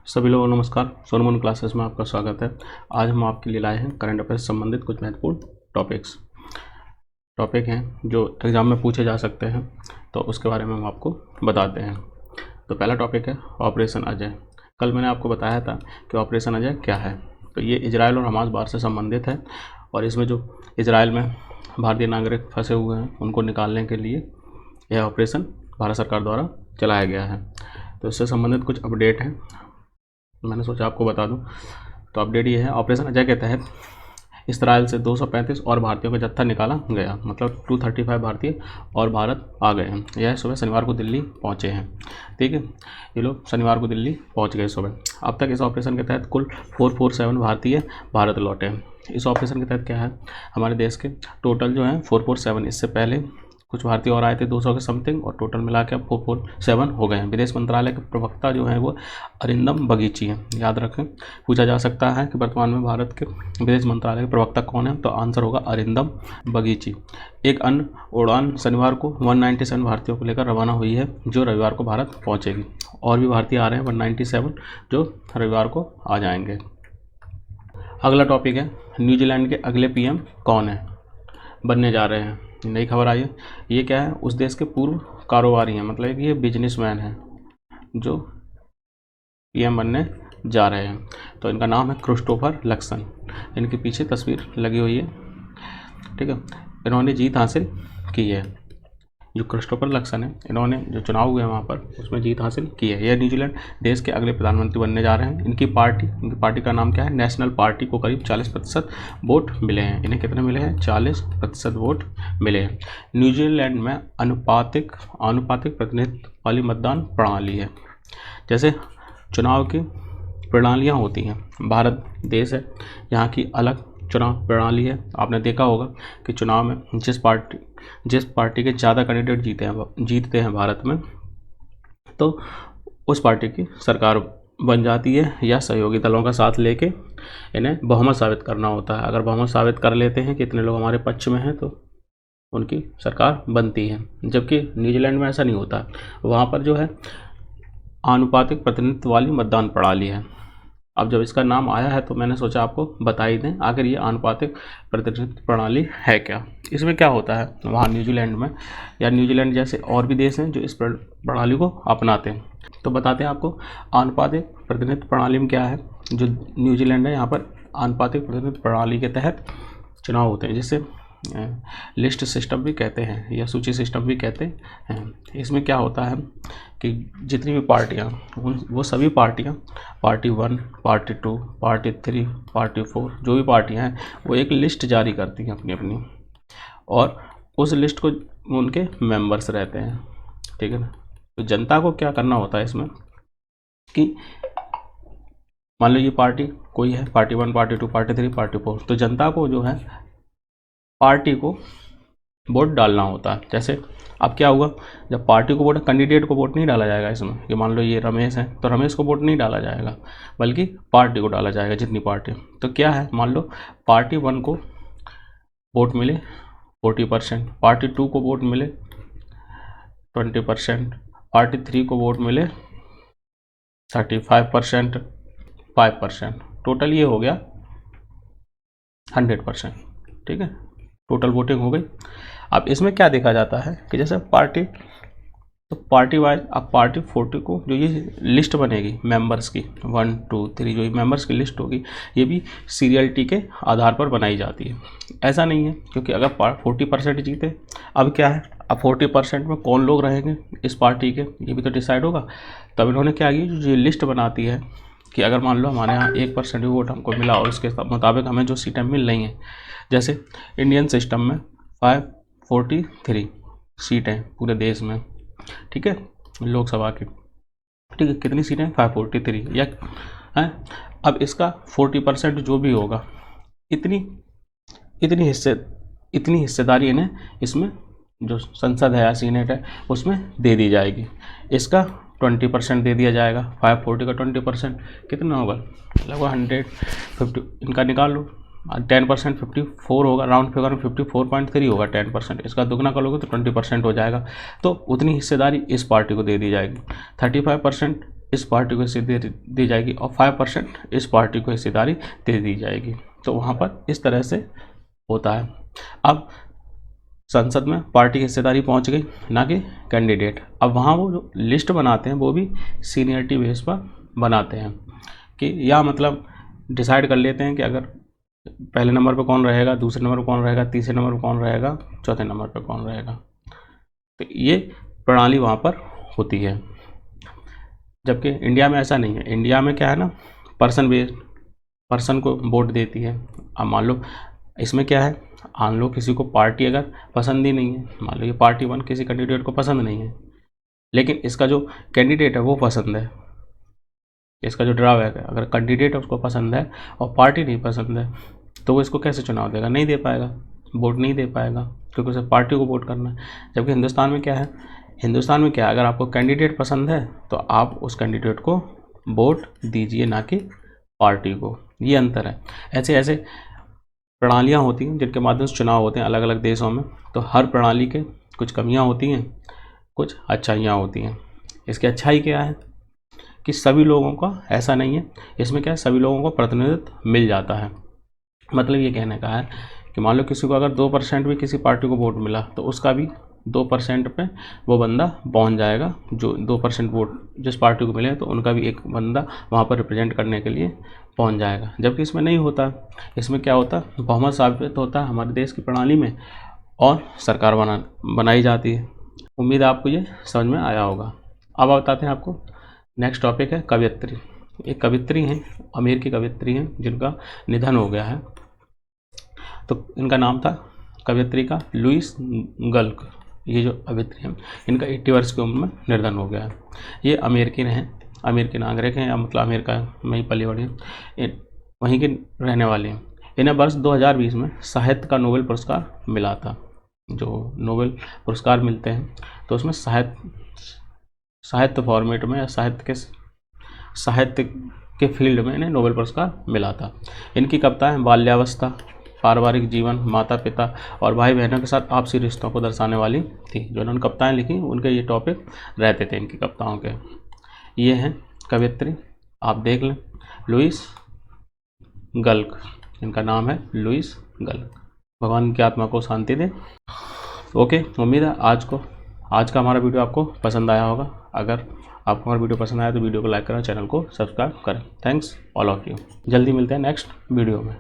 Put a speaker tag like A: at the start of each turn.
A: सभी लोगों को नमस्कार। सोनमन क्लासेस में आपका स्वागत है। आज हम आपके लिए लाए हैं करंट अफेयर से संबंधित कुछ महत्वपूर्ण टॉपिक हैं जो एग्ज़ाम में पूछे जा सकते हैं, तो उसके बारे में हम आपको बताते हैं। तो पहला टॉपिक है ऑपरेशन अजय। कल मैंने आपको बताया था कि ऑपरेशन अजय क्या है। तो ये इजराइल और हमास बार से संबंधित है, और इसमें जो इजराइल में भारतीय नागरिक फंसे हुए हैं उनको निकालने के लिए यह ऑपरेशन भारत सरकार द्वारा चलाया गया है। तो इससे संबंधित कुछ अपडेट हैं, मैंने सोचा आपको बता दूं। तो अपडेट ये है, ऑपरेशन अजय के तहत इस्राइल से 235 और भारतीयों का जत्था निकाला गया, मतलब 235 भारतीय और भारत आ गए हैं। यह सुबह शनिवार को दिल्ली पहुंचे हैं। ठीक है, ये लोग शनिवार को दिल्ली पहुंच गए सुबह। अब तक इस ऑपरेशन के तहत कुल 447 भारतीय भारत लौटे हैं। इस ऑपरेशन के तहत क्या है, हमारे देश के टोटल जो है 447, इससे पहले कुछ भारतीय और आए थे 200 के समथिंग, और टोटल मिला के अब 447 हो गए हैं। विदेश मंत्रालय के प्रवक्ता जो हैं वो अरिंदम बगीची हैं, याद रखें। पूछा जा सकता है कि वर्तमान में भारत के विदेश मंत्रालय के प्रवक्ता कौन है, तो आंसर होगा अरिंदम बगीची। एक अन्य उड़ान शनिवार को 197 भारतीयों को लेकर रवाना हुई है, जो रविवार को भारत पहुंचेगी। और भी भारतीय आ रहे हैं 197, जो रविवार को आ जाएंगे। अगला टॉपिक है, न्यूजीलैंड के अगले पीएम कौन है, बनने जा रहे हैं। नई खबर आई है। ये क्या है, उस देश के पूर्व कारोबारी हैं, मतलब कि ये बिजनेसमैन हैं जो पीएम बनने जा रहे हैं। तो इनका नाम है क्रिस्टोफर लक्सन। इनके पीछे तस्वीर लगी हुई है। ठीक है, इन्होंने जीत हासिल की है। जो क्रिस्टोफर लक्सन है, इन्होंने जो चुनाव हुए हैं वहाँ पर उसमें जीत हासिल की है। यह न्यूजीलैंड देश के अगले प्रधानमंत्री बनने जा रहे हैं। इनकी पार्टी का नाम क्या है, नेशनल पार्टी को करीब 40% वोट मिले हैं। इन्हें कितने मिले हैं, 40% वोट मिले हैं। न्यूजीलैंड में अनुपातिक प्रतिनिधित्व वाली मतदान प्रणाली है। जैसे चुनाव की प्रणालियाँ होती हैं, भारत देश है, यहाँ की अलग चुनाव प्रणाली है। आपने देखा होगा कि चुनाव में जिस पार्टी के ज़्यादा कैंडिडेट जीतते हैं भारत में, तो उस पार्टी की सरकार बन जाती है, या सहयोगी दलों का साथ लेके इन्हें बहुमत साबित करना होता है। अगर बहुमत साबित कर लेते हैं कि इतने लोग हमारे पक्ष में हैं, तो उनकी सरकार बनती है। जबकि न्यूजीलैंड में ऐसा नहीं होता, वहाँ पर जो है आनुपातिक प्रतिनिधित्व वाली मतदान प्रणाली है। अब जब इसका नाम आया है तो मैंने सोचा आपको बता ही दें, आखिर ये आनुपातिक प्रतिनिधित्व प्रणाली है क्या। इसमें क्या होता है वहाँ न्यूजीलैंड में, या न्यूजीलैंड जैसे और भी देश हैं जो इस प्रणाली को अपनाते हैं, तो बताते हैं आपको आनुपातिक प्रतिनिधित्व प्रणाली में क्या है। जो न्यूजीलैंड है, यहाँ पर आनुपातिक प्रतिनिधित्व प्रणाली के तहत चुनाव होते हैं, जिससे लिस्ट सिस्टम भी कहते हैं या सूची सिस्टम भी कहते हैं। इसमें क्या होता है कि जितनी भी पार्टियां, वो सभी पार्टियां, पार्टी 1, पार्टी 2, पार्टी 3, पार्टी 4, जो भी पार्टियां हैं वो एक लिस्ट जारी करती हैं अपनी अपनी, और उस लिस्ट को उनके मेंबर्स रहते हैं। ठीक है ना। तो जनता को क्या करना होता है इसमें कि मान लो ये पार्टी कोई है, पार्टी 1, पार्टी 2, पार्टी 3, पार्टी 4, तो जनता को जो है पार्टी को वोट डालना होता है। जैसे अब क्या हुआ, जब पार्टी को वोट, कैंडिडेट को वोट नहीं डाला जाएगा इसमें, कि मान लो ये रमेश है तो रमेश को वोट नहीं डाला जाएगा, बल्कि पार्टी को डाला जाएगा, जितनी पार्टी। तो क्या है, मान लो पार्टी 1 को वोट मिले 40%, पार्टी 2 को वोट मिले 20%, पार्टी 3 को वोट मिले 35%, 5%, टोटल ये हो गया 100%। ठीक है, टोटल वोटिंग हो गई। अब इसमें क्या देखा जाता है कि जैसे पार्टी, तो पार्टी वाइज अब पार्टी 40 को जो ये लिस्ट बनेगी मेंबर्स की 1, 2, 3, जो ये मेंबर्स की लिस्ट होगी, ये भी सीरियलिटी के आधार पर बनाई जाती है। ऐसा नहीं है, क्योंकि अगर 40% जीते, अब क्या है, अब 40% में कौन लोग रहेंगे इस पार्टी के, ये भी तो डिसाइड होगा। तब इन्होंने क्या किया, जो ये लिस्ट बनाती है कि अगर मान लो हमारे यहाँ 1% वोट हमको मिला और उसके मुताबिक हमें जो सीटें मिल रही हैं, जैसे इंडियन सिस्टम में 543 सीटें पूरे देश में, ठीक है, लोकसभा की। ठीक है, कितनी सीटें, 543 या हैं। अब इसका 40% जो भी होगा, इतनी हिस्सेदारी इन्हें इसमें जो संसद है या सीनेट है उसमें दे दी जाएगी। इसका 20% दे दिया जाएगा। 540 का 20% कितना होगा, लगभग 150, इनका निकाल लो, 10% 54 होगा, राउंड फिगर में 54.3 होगा 10%। इसका दुगना कर लोगे तो 20% हो जाएगा। तो उतनी हिस्सेदारी इस पार्टी को दे दी जाएगी। 35% इस पार्टी को हिस्सेदारी दी जाएगी और 5% इस पार्टी को हिस्सेदारी दे दी जाएगी। तो वहाँ पर इस तरह से होता है। अब संसद में पार्टी की हिस्सेदारी पहुँच गई, ना कि कैंडिडेट। अब वहाँ वो जो लिस्ट बनाते हैं वो भी सीनियरिटी बेस पर बनाते हैं कि या मतलब डिसाइड कर लेते हैं कि अगर पहले नंबर पर कौन रहेगा, दूसरे नंबर पर कौन रहेगा, तीसरे नंबर पर कौन रहेगा, चौथे नंबर पर कौन रहेगा। तो ये प्रणाली वहाँ पर होती है, जबकि इंडिया में ऐसा नहीं है। इंडिया में क्या है ना, पर्सन बेस्ड, पर्सन को वोट देती है। अब मान लो इसमें क्या है, मान लो किसी को पार्टी अगर पसंद ही नहीं है, मान लो ये पार्टी 1 किसी कैंडिडेट को पसंद नहीं है, लेकिन इसका जो कैंडिडेट है वो पसंद है। इसका जो ड्रॉबैक है, अगर कैंडिडेट उसको पसंद है और पार्टी नहीं पसंद है, तो वो इसको कैसे चुनाव देगा, नहीं दे पाएगा, वोट नहीं दे पाएगा, क्योंकि उसे पार्टी को वोट करना है। जबकि हिंदुस्तान में क्या है, हिंदुस्तान में क्या है, अगर आपको कैंडिडेट पसंद है तो आप उस कैंडिडेट को वोट दीजिए, ना कि पार्टी को। ये अंतर है। ऐसे ऐसे प्रणालियाँ होती हैं जिनके माध्यम से चुनाव होते हैं अलग अलग देशों में। तो हर प्रणाली के कुछ कमियाँ होती हैं, कुछ अच्छाइयाँ होती हैं। इसकी अच्छाई क्या है कि सभी लोगों का ऐसा नहीं है, इसमें क्या है, सभी लोगों को प्रतिनिधित्व मिल जाता है। मतलब ये कहने का है कि मान लो किसी को अगर 2% भी किसी पार्टी को वोट मिला तो उसका भी 2% पे वो बंदा पहुंच जाएगा। जो 2% वोट जिस पार्टी को मिले तो उनका भी एक बंदा वहाँ पर रिप्रेजेंट करने के लिए पहुंच जाएगा। जबकि इसमें नहीं होता। इसमें क्या होता है, बहुमत साबित होता है हमारे देश की प्रणाली में और सरकार बनाई जाती है। उम्मीद है आपको ये समझ में आया होगा। अब बताते हैं आपको, नेक्स्ट टॉपिक है कवयित्री। एक कवयित्री हैं, अमेर की कवयित्री हैं, जिनका निधन हो गया है। तो इनका नाम था कवयित्री का लुईस गल्क। ये जो कवयित्री हैं इनका 80 वर्ष की उम्र में निधन हो गया है। ये अमेरिकन हैं, अमेरिकी नागरिक हैं, या मतलब अमेरिका में ही पली बड़ी हैं, वहीं के रहने वाले हैं। इन्हें वर्ष 2020 में साहित्य का नोबेल पुरस्कार मिला था। जो नोबेल पुरस्कार मिलते हैं तो उसमें साहित्य फॉर्मेट में या साहित्य के फील्ड में इन्हें नोबेल पुरस्कार मिला था। इनकी कविताएं बाल्यावस्था, पारिवारिक जीवन, माता पिता और भाई बहनों के साथ आपसी रिश्तों को दर्शाने वाली थी। जो उन्होंने कविताएं लिखी उनके ये टॉपिक रहते थे इनकी कविताओं के। ये हैं कवयित्री, आप देख लें, लुईस गल्क। इनका नाम है लुईस गल्क। भगवान की आत्मा को शांति दे। ओके, उम्मीद है आज का हमारा वीडियो आपको पसंद आया होगा। अगर आपको हमारा वीडियो पसंद आया तो वीडियो को लाइक करें, चैनल को सब्सक्राइब करें। Thanks all of you. जल्दी मिलते हैं नेक्स्ट वीडियो में।